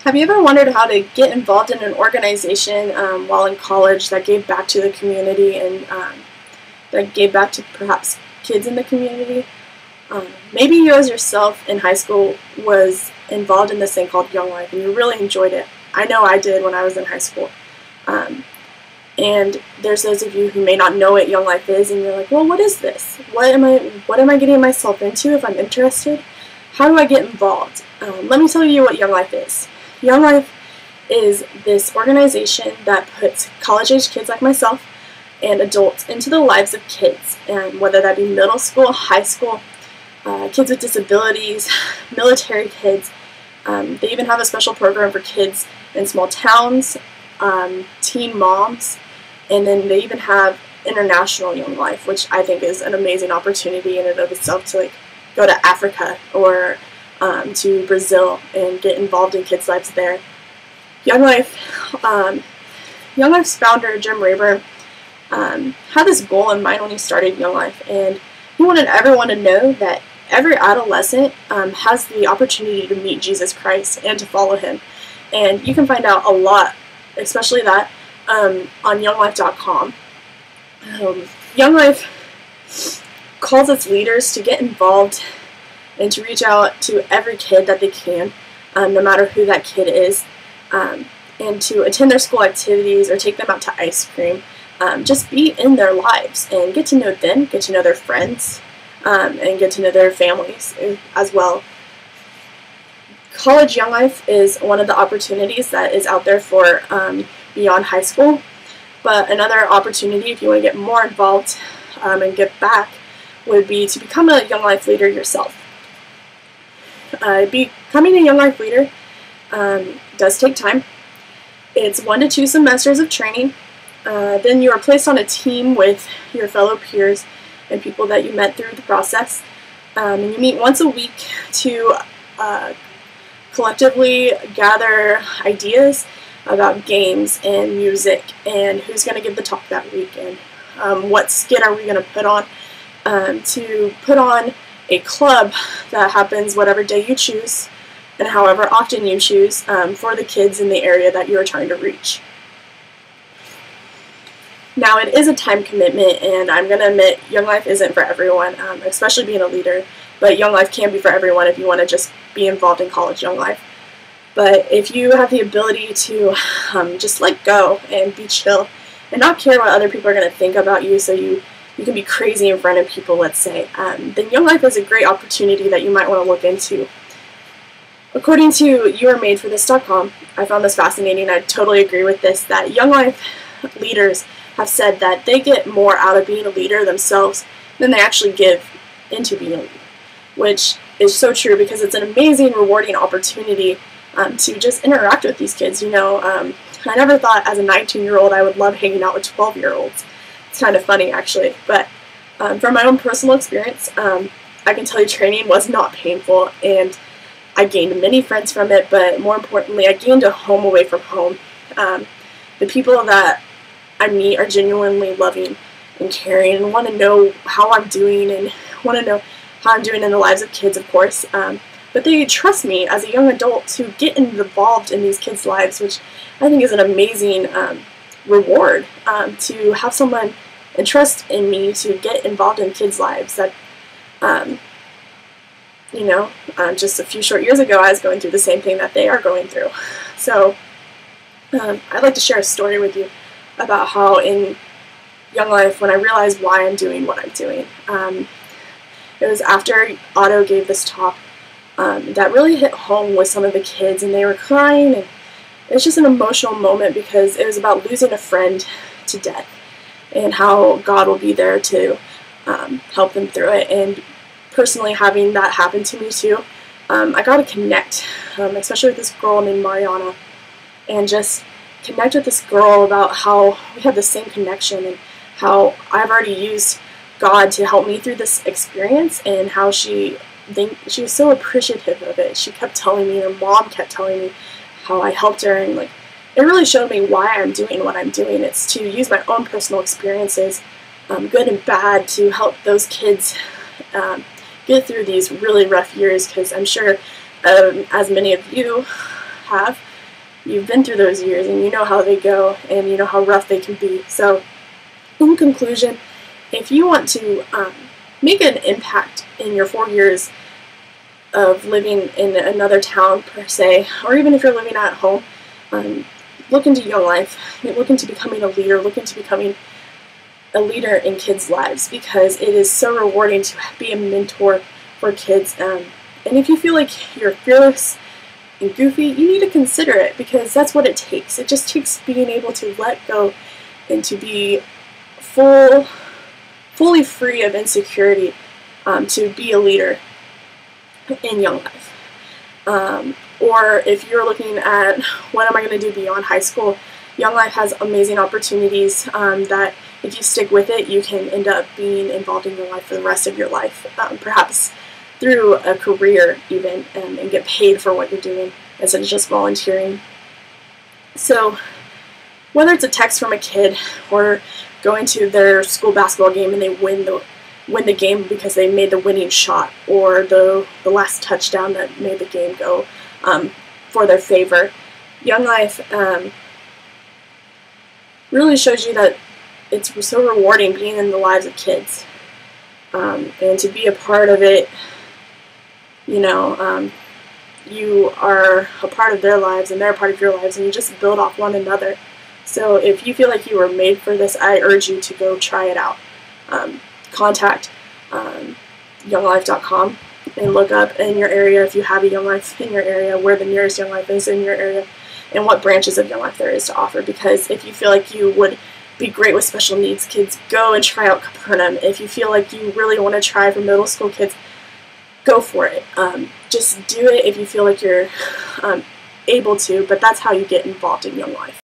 Have you ever wondered how to get involved in an organization while in college that gave back to the community and that gave back to perhaps kids in the community? Maybe you as yourself in high school was involved in this thing called Young Life and you really enjoyed it. I know I did when I was in high school. And there's those of you who may not know what Young Life is and you're like, well, what is this? What am I getting myself into if I'm interested? How do I get involved? Let me tell you what Young Life is. Young Life is this organization that puts college-age kids like myself and adults into the lives of kids, and whether that be middle school, high school, kids with disabilities, military kids. They even have a special program for kids in small towns, teen moms, and then they even have International Young Life, which I think is an amazing opportunity in and of itself to go to Africa or to Brazil and get involved in kids' lives there. Young Life's founder, Jim Rayburn, had this goal in mind when he started Young Life, and he wanted everyone to know that every adolescent has the opportunity to meet Jesus Christ and to follow him. And you can find out a lot, especially that, on YoungLife.com. Young Life calls its leaders to get involved and to reach out to every kid that they can, no matter who that kid is, and to attend their school activities or take them out to ice cream. Just be in their lives and get to know them, get to know their friends, and get to know their families as well. College Young Life is one of the opportunities that is out there for beyond high school, but another opportunity if you want to get more involved and get back would be to become a Young Life leader yourself. Becoming a Young Life leader does take time. It's 1 to 2 semesters of training. Then you are placed on a team with your fellow peers and people that you met through the process. And you meet once a week to collectively gather ideas about games and music and who's going to give the talk that week and what skit are we going to put on, to put on a club that happens whatever day you choose and however often you choose for the kids in the area that you are trying to reach. Now, it is a time commitment, and I'm going to admit Young Life isn't for everyone, especially being a leader, but Young Life can be for everyone if you want to just be involved in college Young Life. But if you have the ability to just let go and be chill and not care what other people are going to think about you so you can be crazy in front of people, let's say, then Young Life is a great opportunity that you might want to look into. According to YouAreMadeForThis.com, I found this fascinating. I totally agree with this, that Young Life leaders have said that they get more out of being a leader themselves than they actually give into being a leader, which is so true because it's an amazing, rewarding opportunity to just interact with these kids. You know, I never thought as a 19-year-old I would love hanging out with 12-year-olds. It's kind of funny, actually, but from my own personal experience, I can tell you training was not painful, and I gained many friends from it, but more importantly, I gained a home away from home. The people that I meet are genuinely loving and caring and want to know how I'm doing and want to know how I'm doing in the lives of kids, of course. But they trust me as a young adult to get involved in these kids' lives, which I think is an amazing reward, to have someone entrust in me to get involved in kids' lives. That, just a few short years ago, I was going through the same thing that they are going through. So I'd like to share a story with you about how in Young Life, when I realized why I'm doing what I'm doing. It was after Otto gave this talk that really hit home with some of the kids, and they were crying, and it was just an emotional moment because it was about losing a friend to death and how God will be there to help them through it. And personally, having that happen to me too, I got to connect, especially with this girl named Mariana, and just connect with this girl about how we have the same connection and how I've already used God to help me through this experience, and how she was so appreciative of it. She kept telling me, her mom kept telling me how I helped her, and it really showed me why I'm doing what I'm doing. It's to use my own personal experiences, good and bad, to help those kids get through these really rough years, because I'm sure, as many of you have, you've been through those years and you know how they go and you know how rough they can be. So in conclusion, if you want to make an impact in your 4 years of living in another town per se, or even if you're living at home, look into Young Life. Look into becoming a leader. Look into becoming a leader in kids' lives, because it is so rewarding to be a mentor for kids. And if you feel like you're fearless and goofy, you need to consider it, because that's what it takes. It just takes being able to let go and to be fully free of insecurity to be a leader in Young Life. Or if you're looking at what am I going to do beyond high school, Young Life has amazing opportunities that if you stick with it, you can end up being involved in your life for the rest of your life, perhaps through a career even, and get paid for what you're doing instead of just volunteering. So whether it's a text from a kid or going to their school basketball game and they win the game because they made the winning shot, or the last touchdown that made the game go for their favor, Young Life really shows you that it's so rewarding being in the lives of kids, and to be a part of it. You are a part of their lives and they're a part of your lives, and you just build off one another. So if you feel like you were made for this, I urge you to go try it out. Contact younglife.com and look up in your area, if you have a Young Life in your area, where the nearest Young Life is in your area and what branches of Young Life there is to offer. Because if you feel like you would be great with special needs kids, go and try out Capernaum. If you feel like you really want to try for middle school kids, go for it. Just do it if you feel like you're able to, but that's how you get involved in Young Life.